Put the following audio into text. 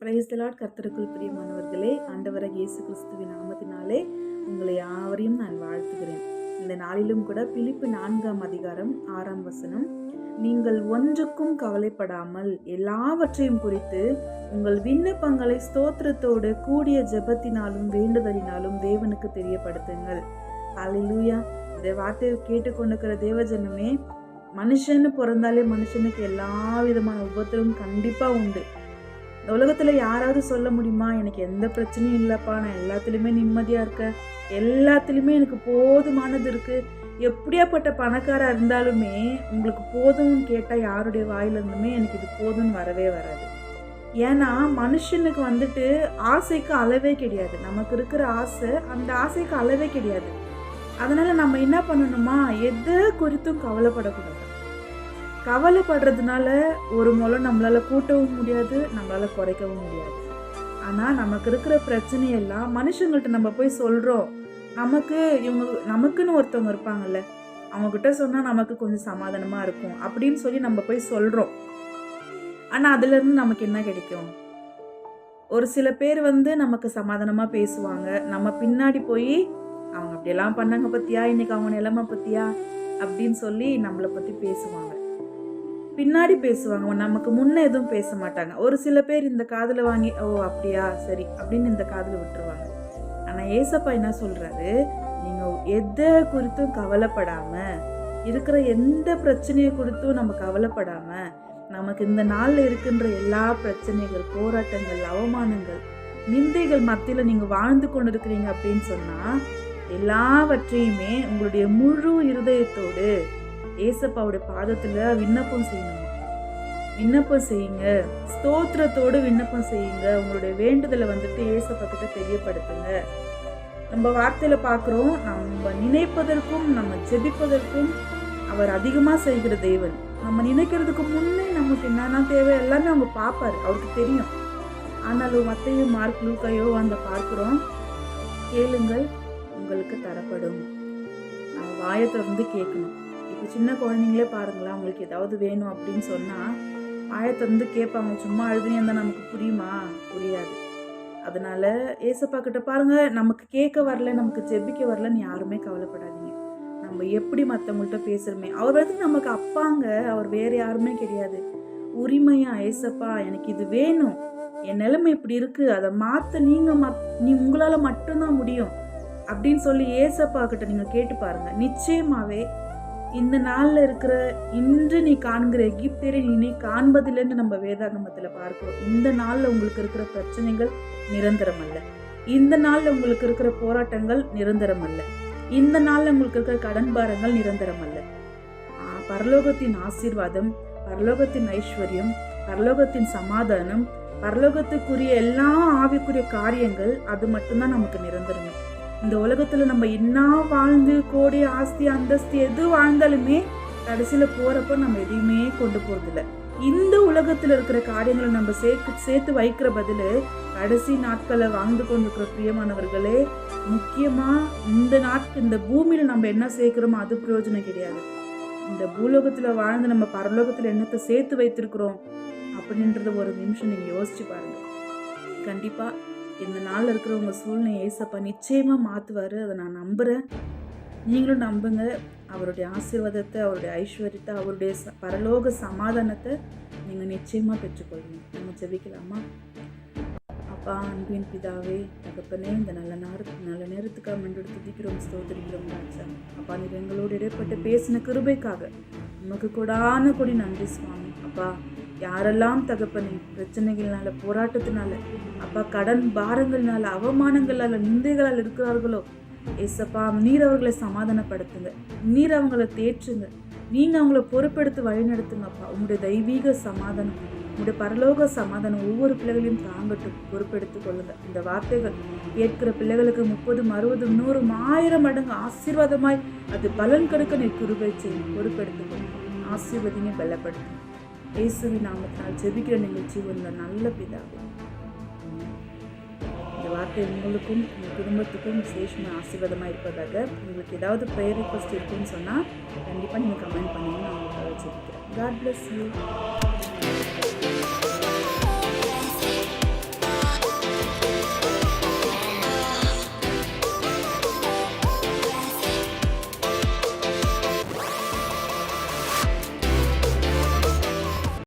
Praise the Lord. கர்த்தருக்குள் பிரியமானவர்களே, ஆண்டவராகிய இயேசு கிறிஸ்துவின் நாமத்தினாலே உங்களை யாவரையும் நான் வாழ்த்துகிறேன். இந்த நாளிலும் கூட பிலிப்பு 4ஆம் அதிகாரம் 6ஆம் வசனம், நீங்கள் ஒன்றுக்கும் கவலைப்படாமல் எல்லாவற்றையும் குறித்து உங்கள் விண்ணப்பங்களை ஸ்தோத்திரத்தோடு கூடிய ஜெபத்தினாலும் வேண்டுதலினாலும் தேவனுக்கு தெரியப்படுத்துங்கள். ஹல்லேலூயா. இந்த வார்த்தையை கேட்டுக்கொண்டிருக்கிற தேவஜனமே, மனுஷன்னு பிறந்தாலே மனுஷனுக்கு எல்லா விதமான உபத்திரமும் கண்டிப்பா உண்டு. இந்த உலகத்துல யாராவது சொல்ல முடியுமா, எனக்கு எந்த பிரச்சனையும் இல்லப்பா, நான் எல்லாத்துலேயுமே நிம்மதியா இருக்கேன், எல்லாத்துலேயுமே எனக்கு போதுமானது இருக்கு. எப்படியாப்பட்ட பணக்காரா இருந்தாலுமே உங்களுக்கு போதும்னு கேட்டால் யாருடைய வாயிலிருந்துமே எனக்கு இது போதும்னு வரவே வராது. ஏன்னா மனுஷனுக்கு ஆசைக்கு அளவே கிடையாது. நமக்கு இருக்கிற ஆசை, அந்த ஆசைக்கு அளவே கிடையாது. அதனால நம்ம என்ன பண்ணணுமா, எதை குறித்தும் கவலைப்படக்கூடாது. கவலைப்படுறதுனால ஒரு மூலம் நம்மளால் கூட்டவும் முடியாது, நம்மளால் குறைக்கவும் முடியாது. ஆனால் நமக்கு இருக்கிற பிரச்சனையெல்லாம் மனுஷங்கள்ட்ட நம்ம போய் சொல்கிறோம். நமக்குன்னு ஒருத்தவங்க இருப்பாங்கல்ல, அவங்கக்கிட்ட சொன்னால் நமக்கு கொஞ்சம் சமாதானமாக இருக்கும் அப்படின்னு சொல்லி நம்ம போய் சொல்கிறோம். ஆனால் அதுலேருந்து நமக்கு என்ன கிடைக்கும்? ஒரு சில பேர் நமக்கு சமாதானமாக பேசுவாங்க. நம்ம பின்னாடி போய் அவங்க அப்படியெல்லாம் பண்ணாங்க பற்றியா, இன்னைக்கு அவங்க நிலைமை பற்றியா அப்படின்னு சொல்லி நம்மளை பற்றி பேசுவாங்க. பின்னாடி பேசுவாங்க, நமக்கு முன்னே எதுவும் பேச மாட்டாங்க. ஒரு சில பேர் இந்த காதில் வாங்கி, ஓ அப்படியா சரி அப்படின்னு இந்த காதில் விட்டுருவாங்க. ஆனால் ஏசப்பா என்ன சொல்கிறாரு, நீங்கள் எதை குறித்தும் கவலைப்படாமல், இருக்கிற எந்த பிரச்சனையை குறித்தும் நம்ம கவலைப்படாமல், நமக்கு இந்த நாளில் இருக்கின்ற எல்லா பிரச்சனைகள், போராட்டங்கள், அவமானங்கள், நிந்தைகள் மத்தியில் நீங்கள் வாழ்ந்து கொண்டு இருக்கிறீங்க அப்படின்னு சொன்னால், எல்லாவற்றையுமே உங்களுடைய முழு இருதயத்தோடு ஏசப்பாவுடைய பாதத்தில் விண்ணப்பம் செய்யுங்க. ஸ்தோத்திரத்தோடு விண்ணப்பம் செய்யுங்க. உங்களுடைய வேண்டுதலை ஏசப்பா கிட்ட தெரியப்படுத்துங்க. நம்ம வார்த்தையில பார்க்குறோம், நம்ம நினைப்பதற்கும் நம்ம ஜெபிப்பதற்கும் அவர் அதிகமாக செய்கிற தேவன். நம்ம நினைக்கிறதுக்கு முன்னே நமக்கு என்னென்ன தேவை எல்லாமே அவங்க பார்ப்பாரு, அவருக்கு தெரியும். ஆனாலும் மத்தேயு, மார்க், லூக்காயோ பார்க்குறோம், கேளுங்கள் உங்களுக்கு தரப்படும். நம்ம வாயை திறந்து கேட்கணும். இப்போ சின்ன குழந்தைங்களே பாருங்களா, அவங்களுக்கு ஏதாவது வேணும் அப்படின்னு சொன்னால் வாயை திறந்து கேட்பாங்க. சும்மா அழுதுனே இருந்தால் நமக்கு புரியுமா? புரியாது. அதனால் ஏசப்பா கிட்ட பாருங்கள், நமக்கு கேட்க வரல, நமக்கு ஜெபிக்க வரலன்னு யாருமே கவலைப்படாதீங்க. நம்ம எப்படி மற்றவங்கள்ட்ட பேசுகிறோமே, அவர் நமக்கு அப்பாங்க, அவர் வேறு யாருமே கிடையாது. உரிமையாக ஏசப்பா எனக்கு இது வேணும், என் நிலைமை இப்படி இருக்குது, அதை மாற்ற உங்களால் மட்டும்தான் முடியும் அப்படின்னு சொல்லி ஏசப்பா கிட்ட நீங்கள் கேட்டு பாருங்கள். நிச்சயமாகவே இந்த நாளில் இருக்கிற இன்று நீ காண்கிற எகிப்தியரை நீ காண்பதில்லைன்னு நம்ம வேதாகமத்தில் பார்க்கிறோம். இந்த நாளில் உங்களுக்கு இருக்கிற பிரச்சனைகள் நிரந்தரம் அல்ல. இந்த நாளில் உங்களுக்கு இருக்கிற போராட்டங்கள் நிரந்தரம் அல்ல. இந்த நாளில் உங்களுக்கு இருக்கிற கடன் பாரங்கள் நிரந்தரம் அல்ல. பரலோகத்தின் ஆசீர்வாதம், பரலோகத்தின் ஐஸ்வர்யம், பரலோகத்தின் சமாதானம், பரலோகத்துக்குரிய எல்லா ஆவிக்குரிய காரியங்கள், அது மட்டும்தான் நமக்கு நிரந்தரமே. இந்த உலகத்தில் நம்ம என்ன வாழ்ந்து கோடி ஆஸ்தி அந்தஸ்து எது வாழ்ந்தாலுமே கடைசியில் போகிறப்ப நம்ம எதையுமே கொண்டு போகிறதில்ல. இந்த உலகத்தில் இருக்கிற காரியங்களை நம்ம சேர்த்து வைக்கிற பதில் கடைசி நாட்களில் வாழ்ந்து கொண்டிருக்கிற பிரியமானவர்களே, முக்கியமாக இந்த பூமியில் நம்ம என்ன சேர்க்கிறோமோ அது பிரயோஜனம் கிடையாது. இந்த பூலோகத்தில் வாழ்ந்து நம்ம பரலோகத்தில் என்னத்தை சேர்த்து வைத்திருக்கிறோம் அப்படின்றத ஒரு நிமிஷம் நீங்கள் யோசிச்சு பாருங்கள். கண்டிப்பாக இந்த நாளில் இருக்கிறவங்க சூழ்நிலை ஏசப்பா நிச்சயமாக மாற்றுவார். அதை நான் நம்புகிறேன். நீங்களும் நம்புங்க. அவருடைய ஆசீர்வாதத்தை, அவருடைய ஐஸ்வர்யத்தை, அவருடைய பரலோக சமாதானத்தை நீங்கள் நிச்சயமாக பெற்றுக்கொள்வீங்க. நம்ம ஜெபிக்கலாமா? அப்பா, அன்பின் பிதாவே, தகப்பனே, இந்த நல்ல நேரத்துக்காக மன்றோடு துதிக்கிறோம், ஸ்தோத்திரிக்கிறோம் ராஜா. அப்பா, நீர் எங்களோடு இடைப்பட்டு பேசின கிருபைக்காக உமக்கு கொடான கொடி நன்றி சுவாமி. அப்பா, யாரெல்லாம் தகப்பனே பிரச்சனைகள்னால, போராட்டத்தினால, அப்பா கடன் பாரங்கள்னால, அவமானங்களால், நிந்தைகளால் இருக்கிறார்களோ ஏசப்பா, நீர் அவர்களை சமாதானப்படுத்துங்க, நீர் அவங்கள தேற்றுங்க, நீங்கள் அவங்கள பொறுப்பெடுத்து வழிநடத்துங்க. அப்பா, உங்களுடைய தெய்வீக சமாதானம், உங்களுடைய பரலோக சமாதானம் ஒவ்வொரு பிள்ளைகளையும் தாங்கட்டும், பொறுப்பெடுத்து கொள்ளுங்க. இந்த வார்த்தைகள் கேட்கிற பிள்ளைகளுக்கு 30, 60, 100, 1000 மடங்கு ஆசீர்வாதமாய் அது பலன் கொடுக்க நீர் கிருபை செய்யும். பொறுப்பெடுத்துக்கொள்ளுங்க, ஆசீர்வதிங்க, பலப்படுத்துங்க. இயேசுவின் நாமத்தினால் ஜெபிக்கிற நிகழ்ச்சி உள்ள நல்ல பிதாவே. இந்த வார்த்தை உங்களுக்கும் உங்கள் குடும்பத்துக்கும் விசேஷமாக ஆசீர்வாதமாக இருப்பதாக. உங்களுக்கு ஏதாவது ப்ரேயர் ரிக்வெஸ்ட் இருக்குன்னு சொன்னால் கண்டிப்பாக நீங்கள் கமெண்ட் பண்ணுங்க, நான் உங்களுக்காக ஜெபிக்கிறேன். God bless you.